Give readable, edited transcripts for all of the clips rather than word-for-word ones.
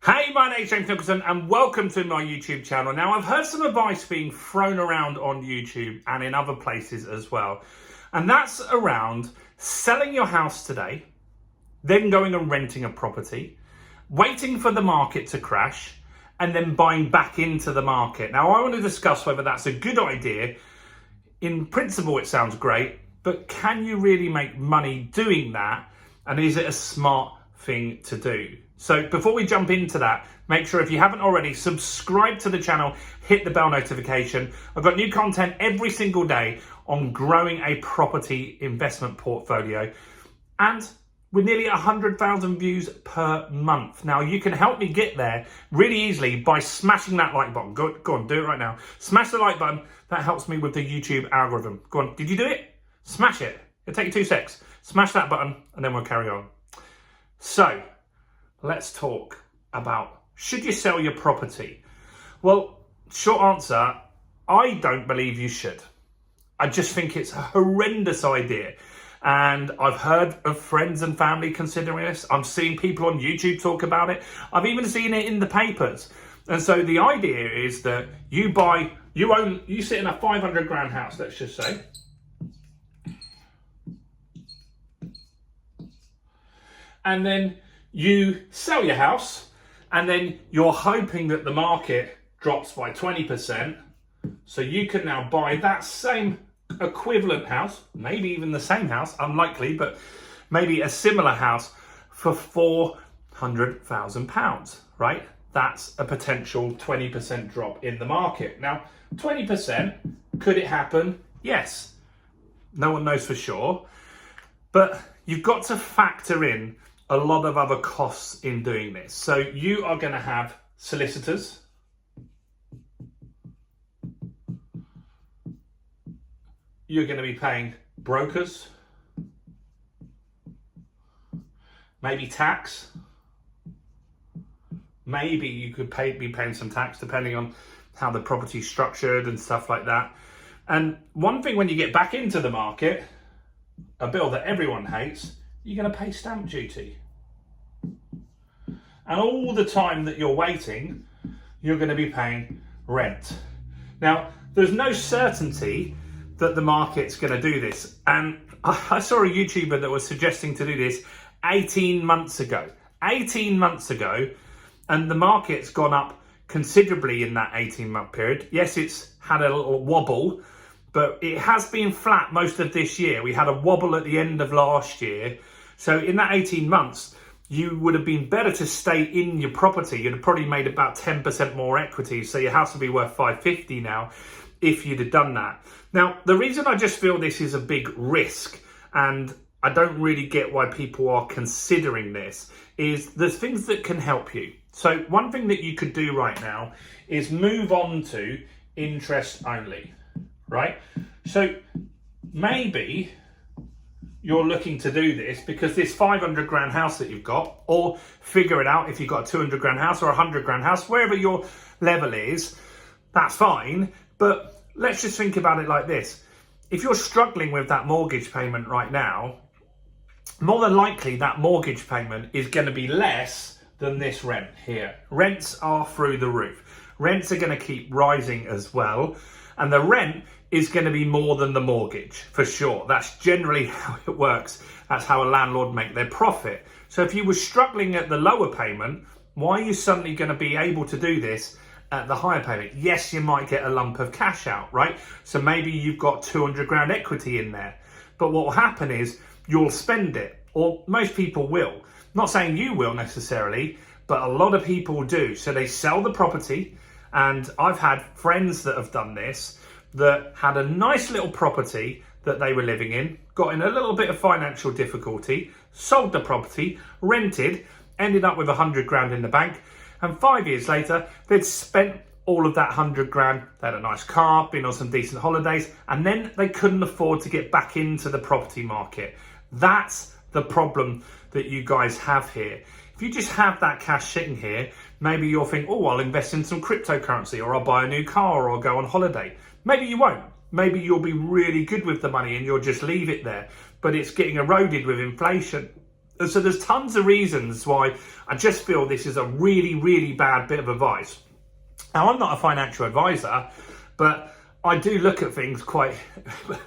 Hey, my name's James Nicholson and welcome to my YouTube channel. Now, I've heard some advice being thrown around on YouTube and in other places as well. And that's around selling your house today, then going and renting a property, waiting for the market to crash, and then buying back into the market. Now, I want to discuss whether that's a good idea. In principle, it sounds great, but can you really make money doing that? And is it a smart thing to do? So before we jump into that, make sure if you haven't already, subscribe to the channel, hit the bell notification. I've got new content every single day on growing a property investment portfolio, and with nearly 100,000 views per month. Now, you can help me get there really easily by smashing that like button. Go on, do it right now. Smash the like button. That helps me with the YouTube algorithm. Go on, did you do it? Smash it. It'll take you 2 seconds. Smash that button and then we'll carry on. So, let's talk about, should you sell your property? Well, short answer, I don't believe you should. I just think it's a horrendous idea. And I've heard of friends and family considering this. I'm seeing people on YouTube talk about it. I've even seen it in the papers. And so the idea is that you sit in a 500 grand house, let's just say. And then you sell your house, and then you're hoping that the market drops by 20%. So you can now buy that same equivalent house, maybe even the same house, unlikely, but maybe a similar house for £400,000, right? That's a potential 20% drop in the market. Now, 20%, could it happen? Yes. No one knows for sure, but you've got to factor in a lot of other costs in doing this. So you are going to have solicitors, you're going to be paying brokers, maybe tax, maybe you could be paying some tax depending on how the property's structured and stuff like that. And one thing, when you get back into the market, a bill that everyone hates, you're going to pay stamp duty. And all the time that you're waiting, you're going to be paying rent. Now, there's no certainty that the market's going to do this. And I saw a YouTuber that was suggesting to do this 18 months ago. 18 months ago, and the market's gone up considerably in that 18-month period. Yes, it's had a little wobble, but it has been flat most of this year. We had a wobble at the end of last year. So in that 18 months, you would have been better to stay in your property. You'd have probably made about 10% more equity. So your house would be worth 550 now if you'd have done that. Now, the reason I just feel this is a big risk, and I don't really get why people are considering this, is there's things that can help you. So one thing that you could do right now is move on to interest only, right? So maybe you're looking to do this because this 500 grand house that you've got, or figure it out if you've got a 200 grand house or a 100 grand house, wherever your level is, that's fine. But let's just think about it like this. If you're struggling with that mortgage payment right now, more than likely that mortgage payment is going to be less than this rent here. Rents are through the roof. Rents are going to keep rising as well. And the rent is going to be more than the mortgage, for sure. That's generally how it works. That's how a landlord make their profit. So if you were struggling at the lower payment, why are you suddenly going to be able to do this at the higher payment? Yes, you might get a lump of cash out, right? So maybe you've got 200 grand equity in there. But what will happen is you'll spend it, or most people will. Not saying you will necessarily, but a lot of people do. So they sell the property, and I've had friends that have done this, that had a nice little property that they were living in, got in a little bit of financial difficulty, sold the property, rented, ended up with 100 grand in the bank, and 5 years later, they'd spent all of that 100 grand, they had a nice car, been on some decent holidays, and then they couldn't afford to get back into the property market. That's the problem that you guys have here. If you just have that cash sitting here, maybe you'll think, oh, I'll invest in some cryptocurrency, or I'll buy a new car, or I'll go on holiday. Maybe you won't. Maybe you'll be really good with the money and you'll just leave it there. But it's getting eroded with inflation. So there's tons of reasons why I just feel this is a really, really bad bit of advice. Now, I'm not a financial advisor, but I do look at things quite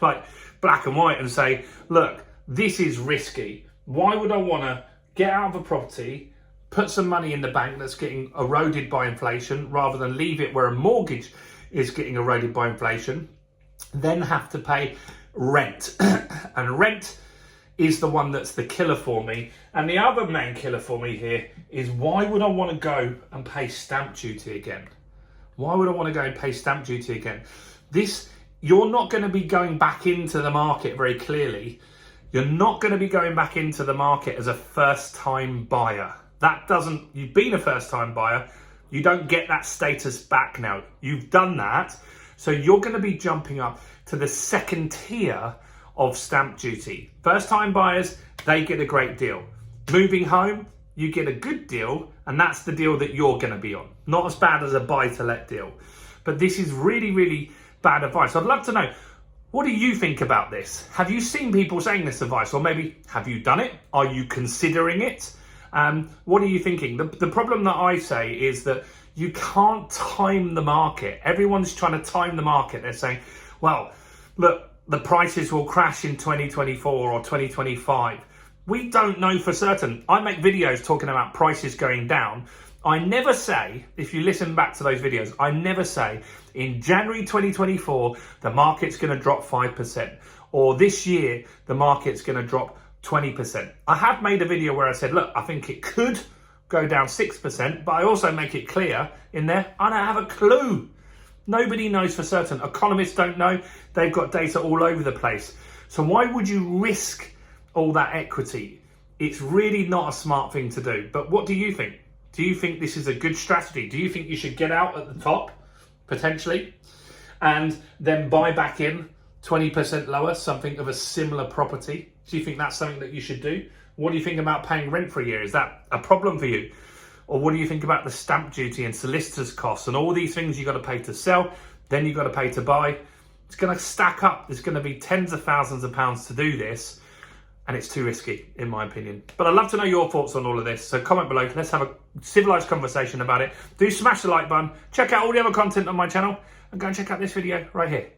like black and white and say, look, this is risky. Why would I want to get out of a property, put some money in the bank that's getting eroded by inflation, rather than leave it where a mortgage is getting eroded by inflation, then have to pay rent? And rent is the one that's the killer for me. And the other main killer for me here is, why would I want to go and pay stamp duty again? Why would I want to go and pay stamp duty again? You're not going to be going back into the market very clearly. You're not going to be going back into the market as a first-time buyer. You've been a first-time buyer. You don't get that status back now. You've done that. So you're going to be jumping up to the second tier of stamp duty. First-time buyers, they get a great deal. Moving home, you get a good deal, and that's the deal that you're going to be on. Not as bad as a buy-to-let deal. But this is really, really bad advice. I'd love to know, what do you think about this? Have you seen people saying this advice? Or maybe, have you done it? Are you considering it? What are you thinking? The problem that I say is that you can't time the market. Everyone's trying to time the market. They're saying, well, look, the prices will crash in 2024 or 2025. We don't know for certain. I make videos talking about prices going down. I never say, if you listen back to those videos, I never say in January 2024, the market's going to drop 5%, or this year, the market's going to drop 20%. I have made a video where I said, look, I think it could go down 6%, but I also make it clear in there, I don't have a clue. Nobody knows for certain. Economists don't know. They've got data all over the place. So why would you risk all that equity? It's really not a smart thing to do. But what do you think? Do you think this is a good strategy? Do you think you should get out at the top, potentially, and then buy back in 20% lower, something of a similar property? Do you think that's something that you should do? What do you think about paying rent for a year? Is that a problem for you? Or what do you think about the stamp duty and solicitor's costs and all these things you've got to pay to sell, then you've got to pay to buy? It's going to stack up. There's going to be tens of thousands of pounds to do this, and it's too risky, in my opinion. But I'd love to know your thoughts on all of this. So comment below. Let's have a civilized conversation about it. Do smash the like button. Check out all the other content on my channel, and go and check out this video right here.